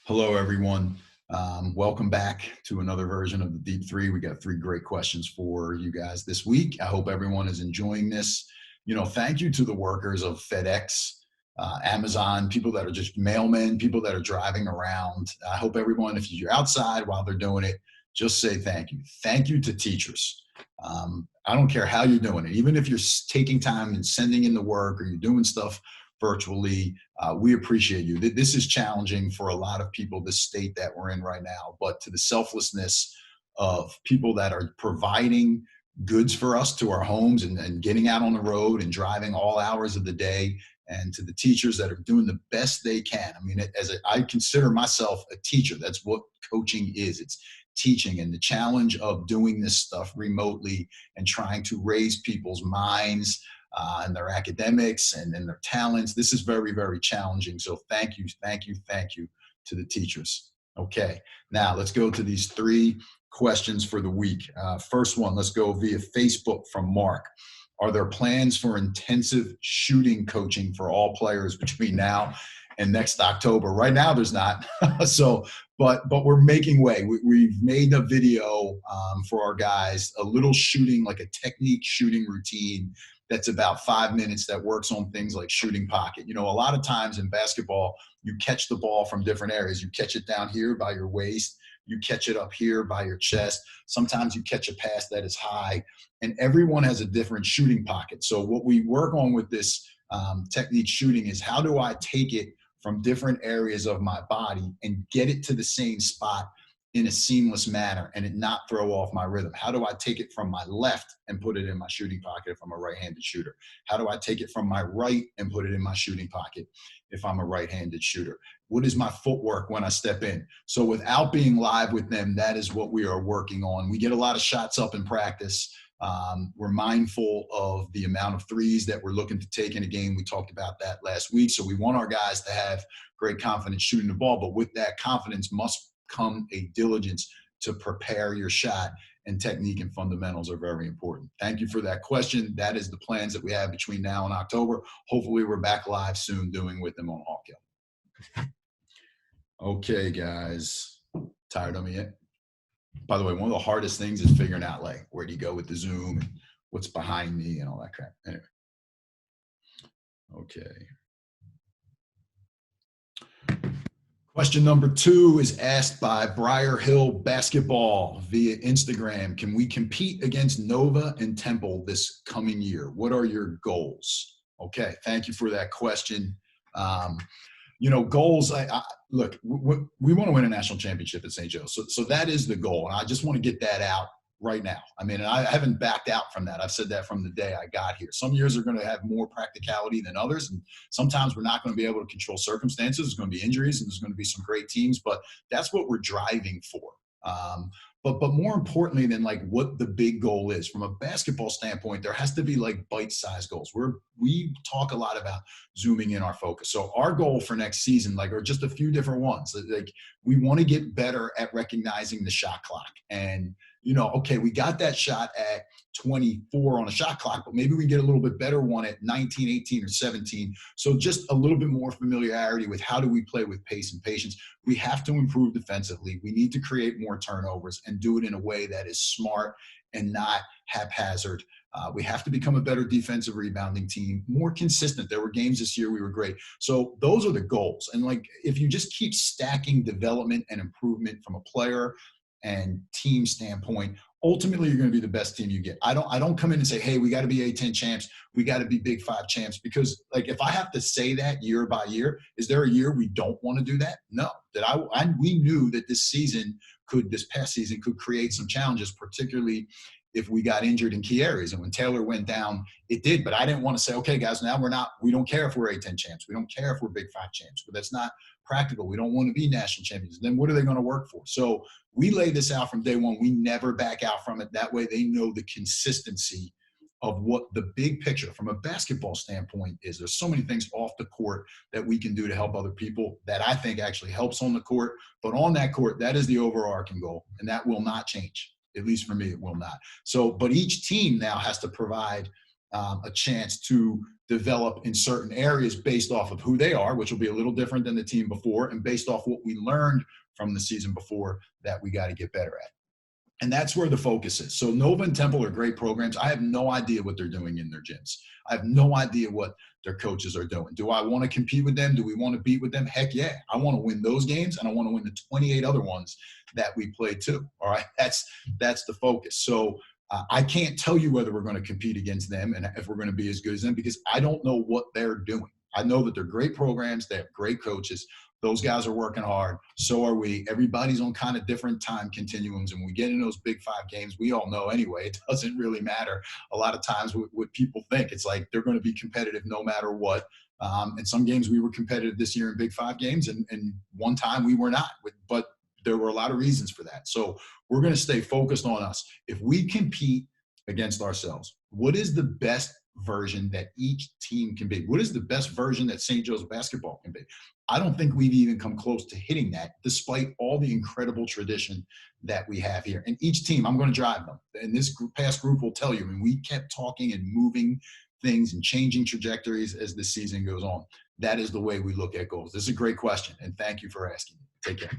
Hello, everyone. Welcome back to another version of the Deep Three. We got three great questions for you guys this week. I hope everyone is enjoying this. Thank you to the workers of FedEx, Amazon, people that are just mailmen, people that are driving around. I hope everyone, if you're outside while they're doing it, just say thank you. Thank you to teachers. I don't care how you're doing it, even if you're taking time and sending in the work or you're doing stuff virtually. We appreciate you. This is challenging for a lot of people, the state that we're in right now, but to the selflessness of people that are providing goods for us to our homes and getting out on the road and driving all hours of the day, and to the teachers that are doing the best they can. I mean, I consider myself a teacher. That's what coaching is. It's teaching, and the challenge of doing this stuff remotely and trying to raise people's minds and their academics and their talents. This is very, very challenging. So thank you to the teachers. Okay, now let's go to these three questions for the week. First one, let's go via Facebook from Mark. Are there plans for intensive shooting coaching for all players between now and next October? Right now, there's not. But we're making way. We've made a video for our guys, a little shooting, like a technique shooting routine that's about 5 minutes that works on things like shooting pocket. A lot of times in basketball, you catch the ball from different areas. You catch it down here by your waist. You catch it up here by your chest. Sometimes you catch a pass that is high, and everyone has a different shooting pocket. So what we work on with this technique shooting is, how do I take it from different areas of my body and get it to the same spot in a seamless manner and it not throw off my rhythm? How do I take it from my left and put it in my shooting pocket if I'm a right-handed shooter? How do I take it from my right and put it in my shooting pocket if I'm a right-handed shooter? What is my footwork when I step in? So without being live with them, that is what we are working on. We get a lot of shots up in practice. We're mindful of the amount of threes that we're looking to take in a game. We talked about that last week. So we want our guys to have great confidence shooting the ball, but with that confidence must come a diligence to prepare your shot, and technique and fundamentals are very important. Thank you for that question. That is the plans that we have between now and October. Hopefully we're back live soon doing with them on Hawkill. Okay, guys. Tired of me yet? By the way, one of the hardest things is figuring out, like, where do you go with the Zoom and what's behind me and all that crap. Anyway. Okay. Question number 2 is asked by Briar Hill Basketball via Instagram. Can we compete against Nova and Temple this coming year? What are your goals? Okay, thank you for that question. Goals, look, we want to win a national championship at St. Joe's. So that is the goal. And I just want to get that out right now. I mean, I haven't backed out from that. I've said that from the day I got here. Some years are going to have more practicality than others. And sometimes we're not going to be able to control circumstances. There's going to be injuries and there's going to be some great teams, but that's what we're driving for. But more importantly than like what the big goal is from a basketball standpoint, there has to be like bite-sized goals. We talk a lot about zooming in our focus. So our goal for next season, are just a few different ones. Like, we want to get better at recognizing the shot clock. And okay, we got that shot at 24 on a shot clock, but maybe we get a little bit better one at 19, 18, or 17. So just a little bit more familiarity with how do we play with pace and patience. We have to improve defensively. We need to create more turnovers and do it in a way that is smart and not haphazard. We have to become a better defensive rebounding team, more consistent. There were games this year we were great. So those are the goals. And if you just keep stacking development and improvement from a player and team standpoint, ultimately you're going to be the best team you get. I don't come in and say, hey, we got to be A10 champs, we got to be Big 5 champs, because if I have to say that year by year, is there a year we don't want to do that? No. We knew that this past season could create some challenges, particularly if we got injured in key areas. And when Taylor went down, it did. But I didn't want to say, okay, guys, now we don't care if we're A10 champs. We don't care if we're Big 5 champs. But that's not practical. We don't want to be national champions. Then what are they going to work for? So we lay this out from day one. We never back out from it. That way they know the consistency of what the big picture from a basketball standpoint is. There's so many things off the court that we can do to help other people that I think actually helps on the court. But on that court, that is the overarching goal, and that will not change. At least for me, it will not. So, but each team now has to provide a chance to develop in certain areas based off of who they are, which will be a little different than the team before, and based off what we learned from the season before that we got to get better at. And that's where the focus is. So Nova and Temple are great programs. I have no idea what they're doing in their gyms. I have no idea what their coaches are doing. Do I want to compete with them? Do we want to beat with them? Heck yeah. I want to win those games, and I want to win the 28 other ones that we played too. All right. That's the focus. So I can't tell you whether we're going to compete against them and if we're going to be as good as them, because I don't know what they're doing. I know that they're great programs. They have great coaches. Those guys are working hard. So are we. Everybody's on kind of different time continuums. And when we get in those big 5 games, we all know anyway, it doesn't really matter a lot of times what people think. It's like they're going to be competitive no matter what. And some games we were competitive this year in big 5 games, and one time we were not. But there were a lot of reasons for that. So we're going to stay focused on us. If we compete against ourselves, what is the best version that each team can be? What is the best version that St. Joe's basketball can be? I don't think we've even come close to hitting that, despite all the incredible tradition that we have here. And each team, I'm going to drive them. And this past group will tell you, and we kept talking and moving things and changing trajectories as the season goes on. That is the way we look at goals. This is a great question, and thank you for asking. Take care.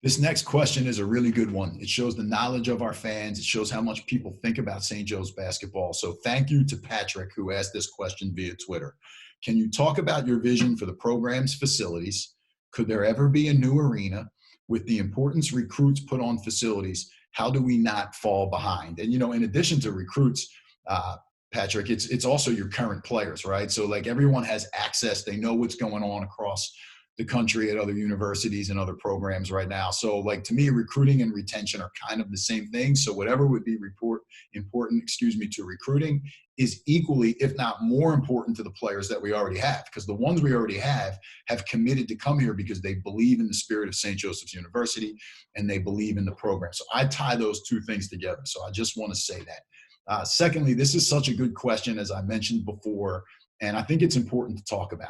This next question is a really good one. It shows the knowledge of our fans. It shows how much people think about St. Joe's basketball. So thank you to Patrick, who asked this question via Twitter. Can you talk about your vision for the program's facilities? Could there ever be a new arena? With the importance recruits put on facilities, how do we not fall behind? And, in addition to recruits, Patrick, it's also your current players, right? So like everyone has access. They know what's going on across the country at other universities and other programs right now. So like to me, recruiting and retention are kind of the same thing. So whatever would be important to recruiting is equally, if not more important to the players that we already have, because the ones we already have committed to come here because they believe in the spirit of St. Joseph's University and they believe in the program. So I tie those two things together. So I just want to say that. Secondly, this is such a good question, as I mentioned before, and I think it's important to talk about.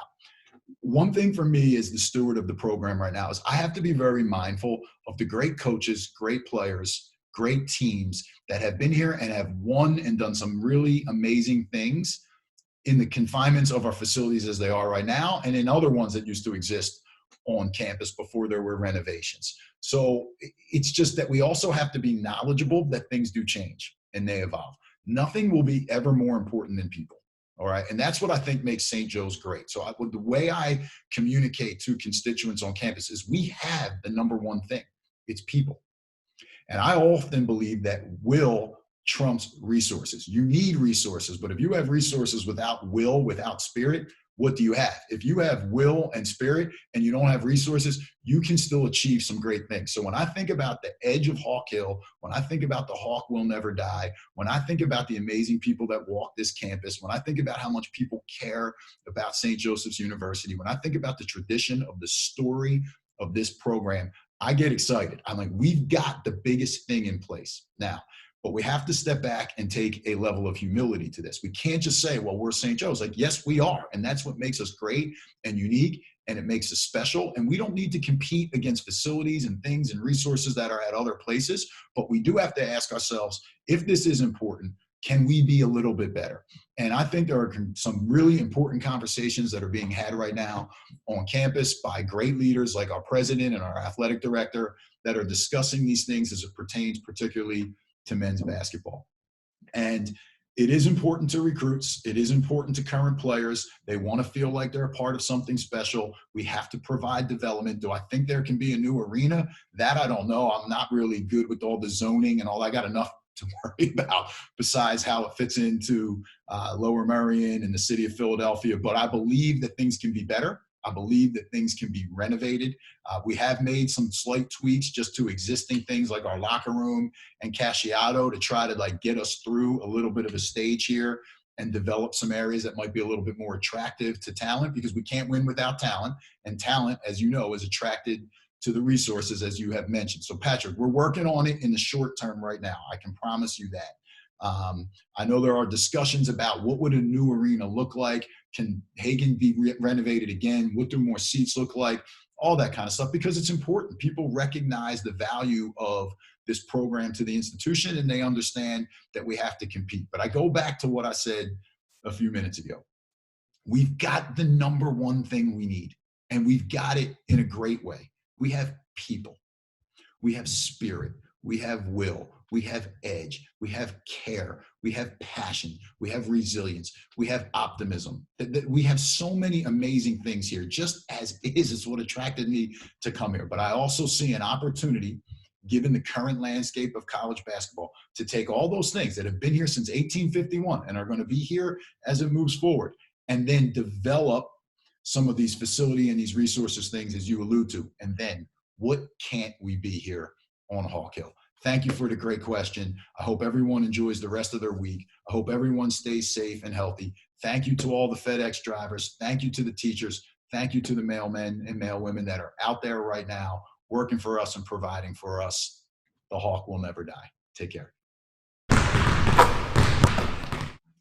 One thing for me as the steward of the program right now is I have to be very mindful of the great coaches, great players, great teams that have been here and have won and done some really amazing things in the confinements of our facilities as they are right now, and in other ones that used to exist on campus before there were renovations. So it's just that we also have to be knowledgeable that things do change and they evolve. Nothing will be ever more important than people. All right. And that's what I think makes St. Joe's great. So the way I communicate to constituents on campus is we have the number one thing. It's people. And I often believe that will trumps resources. You need resources, but if you have resources without will, without spirit, what do you have? If you have will and spirit and you don't have resources, you can still achieve some great things. So when I think about the edge of Hawk Hill, when I think about the Hawk will never die, when I think about the amazing people that walk this campus, when I think about how much people care about St. Joseph's University, when I think about the tradition of the story of this program, I get excited. I'm like, we've got the biggest thing in place now. But we have to step back and take a level of humility to this. We can't just say, well, we're St. Joe's. Like, yes, we are. And that's what makes us great and unique, and it makes us special. And we don't need to compete against facilities and things and resources that are at other places. But we do have to ask ourselves, if this is important, can we be a little bit better? And I think there are some really important conversations that are being had right now on campus by great leaders like our president and our athletic director that are discussing these things as it pertains particularly to men's basketball. And it is important to recruits. It is important to current players. They want to feel like they're a part of something special. We have to provide development. Do I think there can be a new arena? That I don't know. I'm not really good with all the zoning and all. I got enough to worry about besides how it fits into Lower Merion and the city of Philadelphia. But I believe that things can be better. I believe that things can be renovated. We have made some slight tweaks just to existing things like our locker room and Casciato to try to get us through a little bit of a stage here and develop some areas that might be a little bit more attractive to talent, because we can't win without talent. And talent, as you know, is attracted to the resources, as you have mentioned. So Patrick, we're working on it in the short term right now. I can promise you that. I know there are discussions about what would a new arena look like. Can Hagen be renovated again? What do more seats look like? All that kind of stuff, because it's important. People recognize the value of this program to the institution, and they understand that we have to compete. But I go back to what I said a few minutes ago. We've got the number one thing we need, and we've got it in a great way. We have people, we have spirit, we have will, we have edge, we have care, we have passion, we have resilience, we have optimism. We have so many amazing things here. Just as is, it's what attracted me to come here. But I also see an opportunity, given the current landscape of college basketball, to take all those things that have been here since 1851 and are going to be here as it moves forward, and then develop some of these facility and these resources things, as you allude to. And then what can't we be here on Hawk Hill? Thank you for the great question. I hope everyone enjoys the rest of their week. I hope everyone stays safe and healthy. Thank you to all the FedEx drivers. Thank you to the teachers. Thank you to the mailmen and mailwomen that are out there right now working for us and providing for us. The Hawk will never die. Take care.